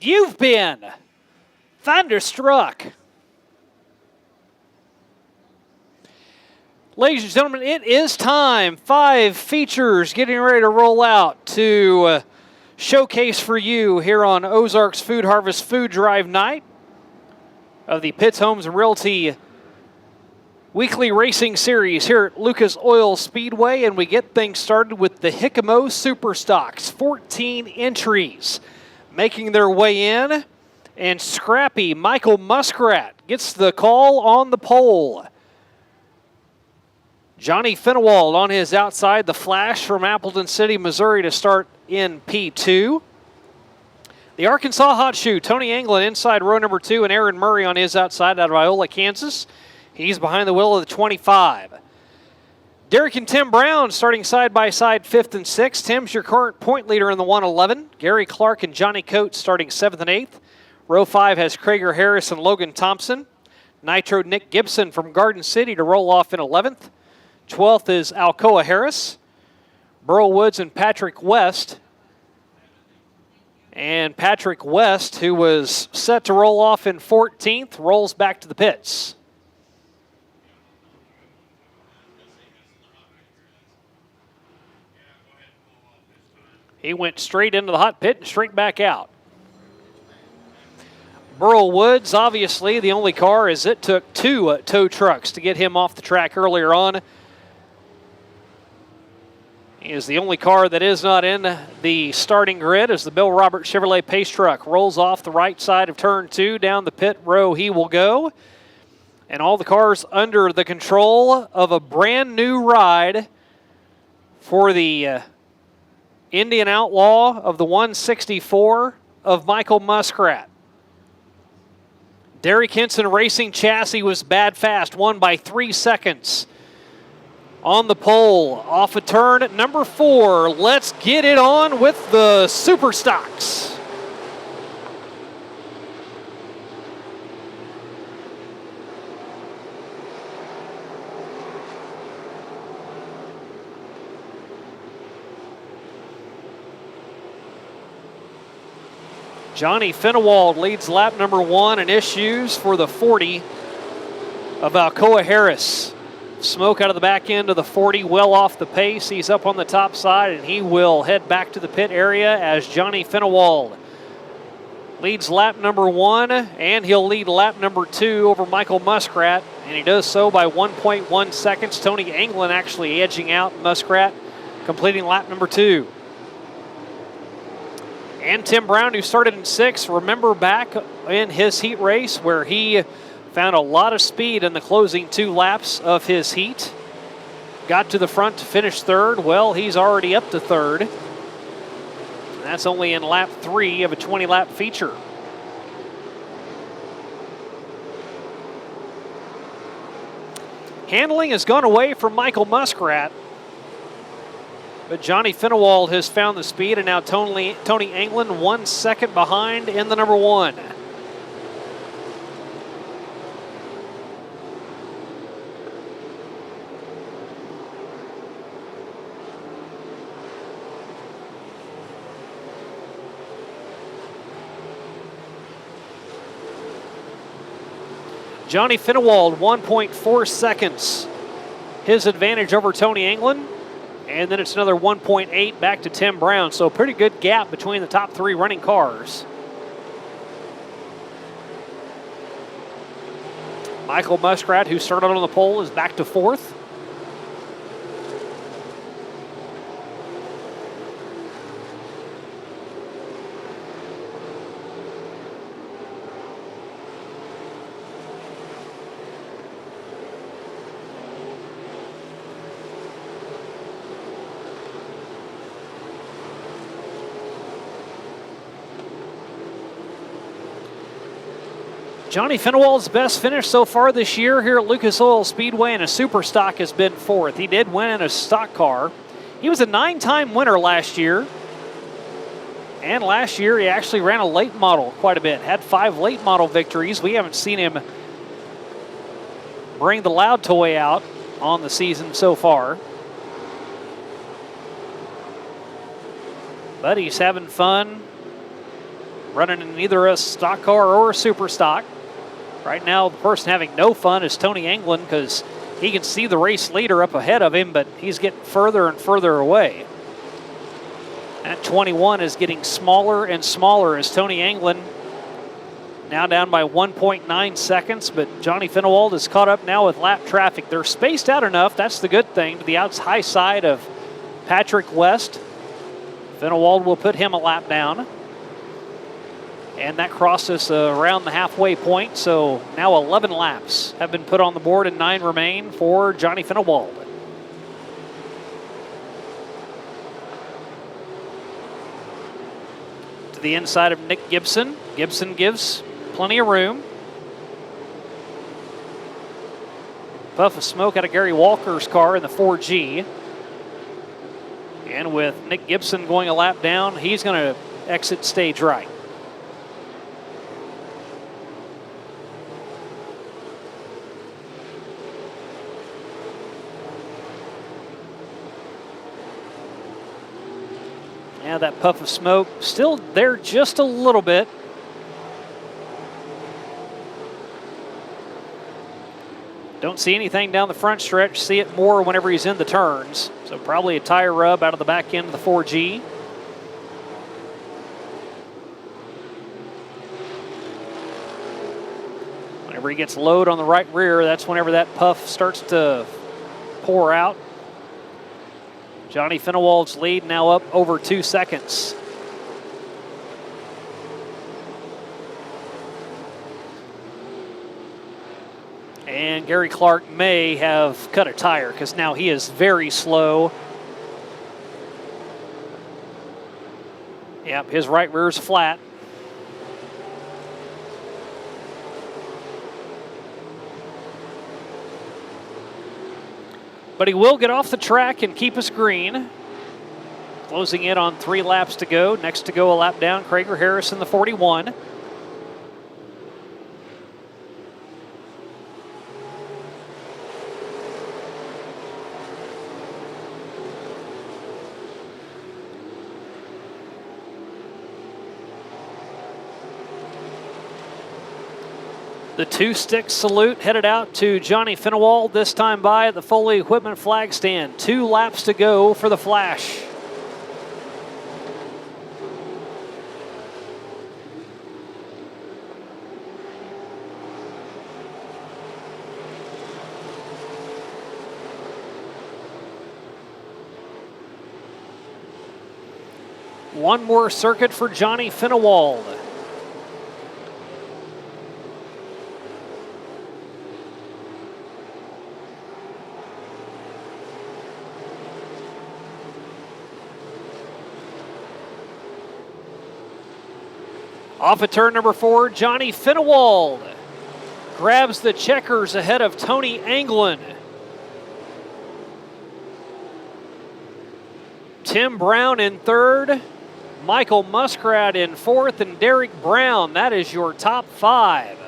You've been thunderstruck. Ladies and gentlemen, it is time. 5 features getting ready to roll out to showcase for you here on Ozarks Food Harvest Food Drive Night of the Pitts Homes and Realty Weekly Racing Series here at Lucas Oil Speedway, and we get things started with the Jicamo Super Stocks. 14 entries making their way in, and scrappy Michael Muskrat gets the call on the pole. Johnny Finewald on his outside, the Flash from Appleton City, Missouri to start in P2. The Arkansas Hot Shoe, Tony Anglin inside row number 2, and Aaron Murray on his outside out of Iola, Kansas. He's behind the wheel of the 25. Derek and Tim Brown starting side by side 5th and 6th. Tim's your current point leader in the 111. Gary Clark and Johnny Coates starting 7th and 8th. Row 5 has Krager Harris and Logan Thompson. Nitro Nick Gibson from Garden City to roll off in 11th. 12th is Alcoa Harris. Burl Woods and Patrick West. And Patrick West, who was set to roll off in 14th, rolls back to the pits. He went straight into the hot pit and straight back out. Burl Woods, obviously the only car, as it took 2 tow trucks to get him off the track earlier on. He is the only car that is not in the starting grid as the Bill Roberts Chevrolet Pace truck rolls off the right side of turn 2. Down the pit row he will go. And all the cars under the control of a brand new ride for the Indian Outlaw of the 164 of Michael Muskrat. Derek Henson Racing Chassis was bad fast, won by 3 seconds. On the pole, off a turn at number 4. Let's get it on with the Super Stocks. Johnny Finewald leads lap number 1 and issues for the 40 of Alcoa Harris. Smoke out of the back end of the 40, well off the pace. He's up on the top side, and he will head back to the pit area as Johnny Finewald leads lap number 1, and he'll lead lap number 2 over Michael Muskrat, and he does so by 1.1 seconds. Tony Anglin actually edging out Muskrat, completing lap number 2. And Tim Brown, who started in 6th, remember back in his heat race where he found a lot of speed in the closing 2 laps of his heat. Got to the front to finish 3rd. Well, he's already up to 3rd. And that's only in lap 3 of a 20-lap feature. Handling has gone away from Michael Muskrat. But Johnny Finewald has found the speed, and now Tony Anglin 1 second behind in the number 1. Johnny Finewald, 1.4 seconds. His advantage over Tony Anglin. And then it's another 1.8 back to Tim Brown. So a pretty good gap between the top 3 running cars. Michael Muskrat, who started on the pole, is back to 4th. Johnny Finewald's best finish so far this year here at Lucas Oil Speedway in a super stock has been 4th. He did win in a stock car. He was a 9-time winner last year. And last year he actually ran a late model quite a bit. Had 5 late model victories. We haven't seen him bring the Loud Toy out on the season so far. But he's having fun running in either a stock car or a super stock. Right now, the person having no fun is Tony Anglin because he can see the race leader up ahead of him, but he's getting further and further away. That 21 is getting smaller and smaller as Tony Anglin now down by 1.9 seconds, but Johnny Finewald is caught up now with lap traffic. They're spaced out enough, that's the good thing, to the high side of Patrick West. Finewald will put him a lap down. And that crosses around the halfway point, so now 11 laps have been put on the board and 9 remain for Johnny Finewald. To the inside of Nick Gibson. Gibson gives plenty of room. Puff of smoke out of Gary Walker's car in the 4G. And with Nick Gibson going a lap down, he's going to exit stage right. Yeah, that puff of smoke still there just a little bit. Don't see anything down the front stretch. See it more whenever he's in the turns. So probably a tire rub out of the back end of the 4G. Whenever he gets load on the right rear, that's whenever that puff starts to pour out. Johnny Finewald's lead now up over 2 seconds. And Gary Clark may have cut a tire because now he is very slow. Yep, his right rear is flat. But he will get off the track and keep us green. Closing in on 3 laps to go. Next to go a lap down, Craig Harris in the 41. The 2-stick salute headed out to Johnny Finewald, this time by at the Foley Equipment flag stand. 2 laps to go for the Flash. One more circuit for Johnny Finewald. Off of turn number 4, Johnny Finewald grabs the checkers ahead of Tony Anglin. Tim Brown in 3rd, Michael Muskrat in 4th, and Derek Brown. That is your top 5.